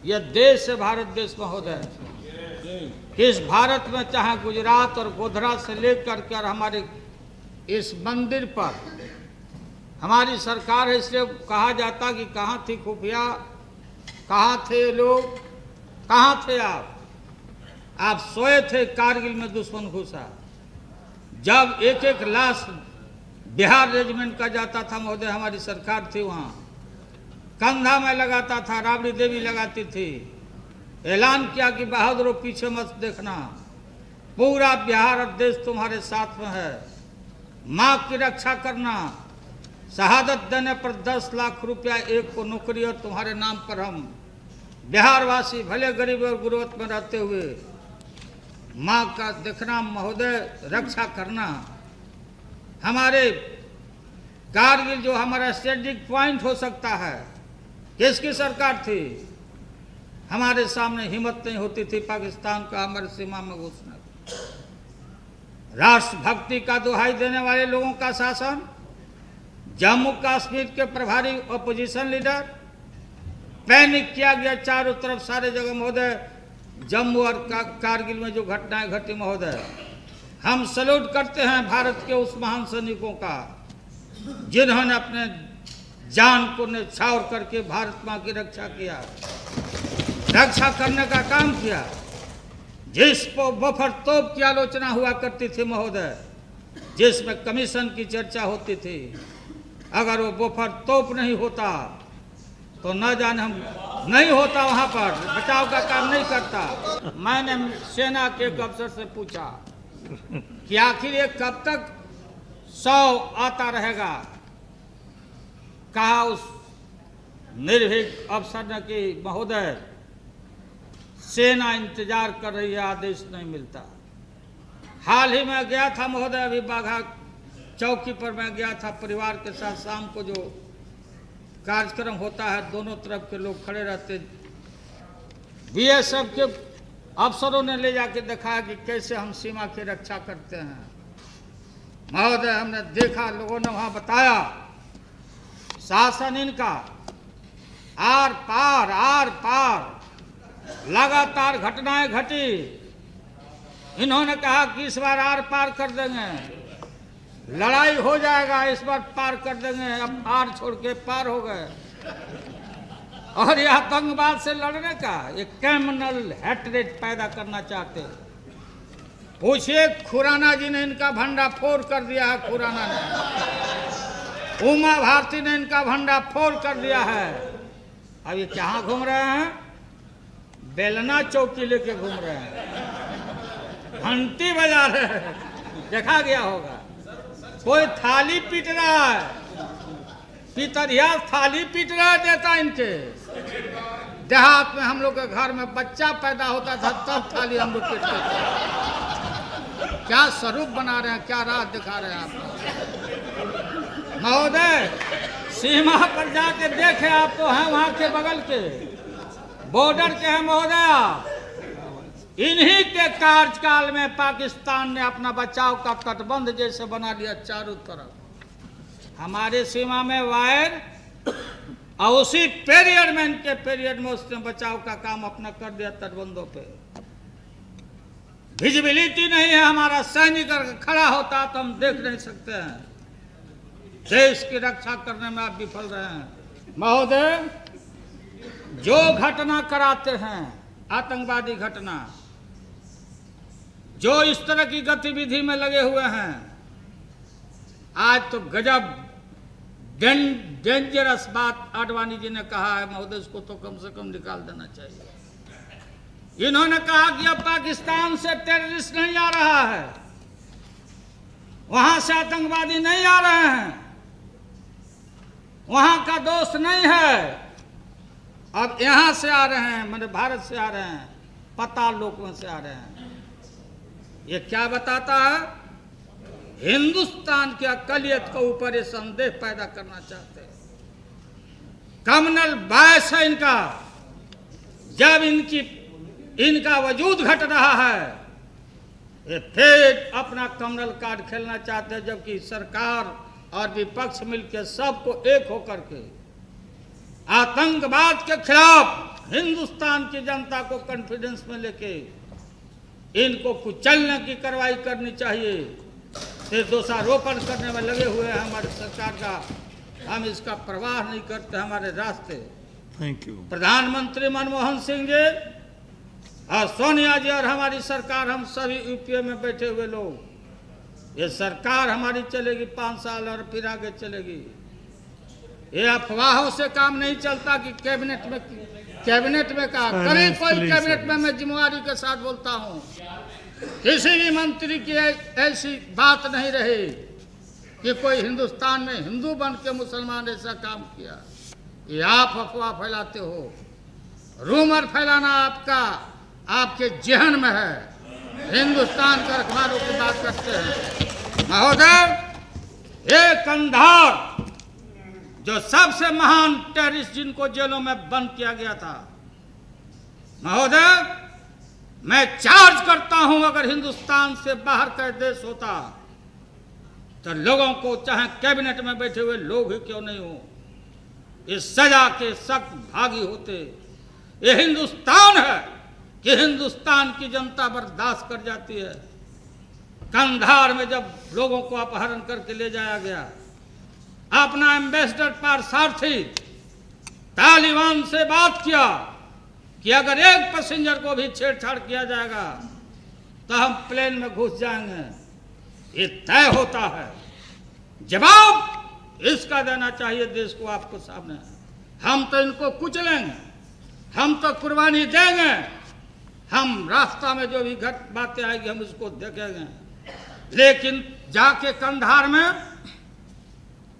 यह देश है भारत देश महोदय। इस भारत में चाहे गुजरात और गोधरा से लेकर के और हमारे इस मंदिर पर हमारी सरकार है, इसलिए कहा जाता कि कहाँ थी खुफिया, कहाँ थे लोग, कहाँ थे आप सोए थे कारगिल में दुश्मन घुसा। जब एक एक लाश बिहार रेजिमेंट का जाता था महोदय, हमारी सरकार थी वहाँ, कंधा में लगाता था, राबड़ी देवी लगाती थी, ऐलान किया कि बहादुरों पीछे मत देखना, पूरा बिहार और देश तुम्हारे साथ में है, माँ की रक्षा करना, शहादत देने पर 10 लाख रुपया एक को नौकरी और तुम्हारे नाम पर हम बिहार वासी भले गरीब और गुर्बत में रहते हुए माँ का देखना महोदय, रक्षा करना। हमारे कारगिल जो हमारा स्ट्रेटेजिक पॉइंट हो सकता है, किसकी सरकार थी? हमारे सामने हिम्मत नहीं होती थी पाकिस्तान का हमारे सीमा में घुसने। राष्ट्रभक्ति का दुहाई देने वाले लोगों का शासन, जम्मू कश्मीर के प्रभारी अपोजिशन लीडर, पैनिक किया गया चारों तरफ सारे जगह महोदय। जम्मू और कारगिल में जो घटनाएं घटी महोदय, हम सैल्यूट करते हैं भारत के उस महान सैनिकों का जिन्होंने अपने जान को न्यौछावर करके भारत माँ की रक्षा किया, रक्षा करने का काम किया। जिस पर बफर तोप की आलोचना हुआ करती थी महोदय, जिसमें कमीशन की चर्चा होती थी, अगर वो बफर तोप नहीं होता तो न जाने हम नहीं होता वहाँ पर, बचाव का काम नहीं करता। मैंने सेना के एक अफसर से पूछा कि आखिर ये कब तक 100 आता रहेगा। कहा उस निर्भीक अफसर ने कि महोदय सेना इंतजार कर रही है, आदेश नहीं मिलता। हाल ही में गया था महोदय, अभी बाघा चौकी पर मैं गया था परिवार के साथ। शाम को जो कार्यक्रम होता है, दोनों तरफ के लोग खड़े रहते, बीएसएफ के अफसरों ने ले जाके दिखाया कि कैसे हम सीमा की रक्षा करते हैं महोदय। हमने देखा, लोगों ने वहां बताया, शासन इनका आर पार लगातार घटनाएं घटी। इन्होंने कहा कि इस बार आर पार कर देंगे, लड़ाई हो जाएगा, इस बार पार कर देंगे। अब आर छोड़ के पार हो गए। और यह आतंकवाद से लड़ने का एक कम्युनल हेट्रेड पैदा करना चाहते। पूछिए खुराना जी ने इनका भंडा फोड़ कर दिया है, खुराना ने, उमा भारती ने इनका भंडा फोड़ कर दिया है। अब ये कहाँ घूम रहे हैं? बेलना चौकी लेके घूम रहे हैं, घंटी बजा रहे हैं, देखा गया होगा। कोई थाली पीट रहा है, पितरिया थाली पीट रहा है देता इनके। देहात में हम लोग के घर में बच्चा पैदा होता था तब थाली हम लोग पीटते थे। क्या स्वरूप बना रहे हैं, क्या राह दिखा रहे हैं आप महोदय। सीमा पर जाके देखे आप, तो हैं वहां के बगल के बॉर्डर के हैं महोदय। इन्हीं के कार्यकाल में पाकिस्तान ने अपना बचाव का तटबंध जैसे बना लिया चारों तरफ। हमारे सीमा में वायर और उसी पीरियड में, इनके पीरियड में उसने बचाव का काम अपना कर दिया तटबंधों पे। विजिबिलिटी नहीं है, हमारा सैनिक खड़ा होता तो हम देख नहीं सकते हैं। देश की रक्षा करने में आप विफल रहे हैं महोदय। जो घटना कराते हैं, आतंकवादी घटना, जो इस तरह की गतिविधि में लगे हुए हैं, आज तो गजब डेंजरस बात आडवाणी जी ने कहा है महोदय, इसको तो कम से कम निकाल देना चाहिए। इन्होंने कहा कि अब पाकिस्तान से टेररिस्ट नहीं आ रहा है, वहां से आतंकवादी नहीं आ रहे हैं, वहां का दोस्त नहीं है, अब यहां से आ रहे हैं, मैंने भारत से आ रहे हैं, पाताल लोक में से आ रहे हैं। ये क्या बताता है? हिंदुस्तान की अकलियत के ऊपर ये संदेह पैदा करना चाहते हैं। कम्युनल बायस है इनका। जब इनका वजूद घट रहा है, ये फिर अपना कम्युनल कार्ड खेलना चाहते हैं, जबकि सरकार और विपक्ष मिलकर सबको एक होकर के आतंकवाद के खिलाफ हिंदुस्तान की जनता को कॉन्फिडेंस में लेके इनको कुचलने की कार्रवाई करनी चाहिए। ये दोषारोपण करने में लगे हुए हैं हमारी सरकार का, हम इसका परवाह नहीं करते हमारे रास्ते। Thank you. प्रधानमंत्री मनमोहन सिंह जी और सोनिया जी और हमारी सरकार, हम सभी यूपीए में बैठे हुए लोग, ये सरकार हमारी चलेगी 5 साल और फिर आगे चलेगी। ये अफवाहों से काम नहीं चलता कि कैबिनेट में कहा, कभी कोई कैबिनेट में मैं जिम्मेवारी के साथ बोलता हूँ, किसी भी मंत्री की ऐसी बात नहीं रही कि कोई हिंदुस्तान में हिंदू बन के मुसलमान ऐसा काम किया। ये आप अफवाह फैलाते हो, रूमर फैलाना आपके जहन में है। हिंदुस्तान के रखवालों की बात करते हैं। महोदय, ये कंधार जो सबसे महान टेररिस्ट जिनको जेलों में बंद किया गया था, महोदय मैं चार्ज करता हूं, अगर हिंदुस्तान से बाहर का देश होता तो लोगों को, चाहे कैबिनेट में बैठे हुए लोग ही क्यों नहीं हो, इस सजा के सख्त भागी होते। ये हिंदुस्तान है कि हिंदुस्तान की जनता बर्दाश्त कर जाती है। कंधार में जब लोगों को अपहरण करके ले जाया गया, अपना एम्बेसडर पारसारथी तालिबान से बात किया कि अगर एक पैसेंजर को भी छेड़छाड़ किया जाएगा तो हम प्लेन में घुस जाएंगे। ये तय होता है। जवाब इसका देना चाहिए देश को, आपको सामने। हम तो इनको कुचलेंगे, हम तो कुर्बानी देंगे, हम रास्ता में जो भी बातें आएगी हम उसको देखेंगे, लेकिन जाके कंधार में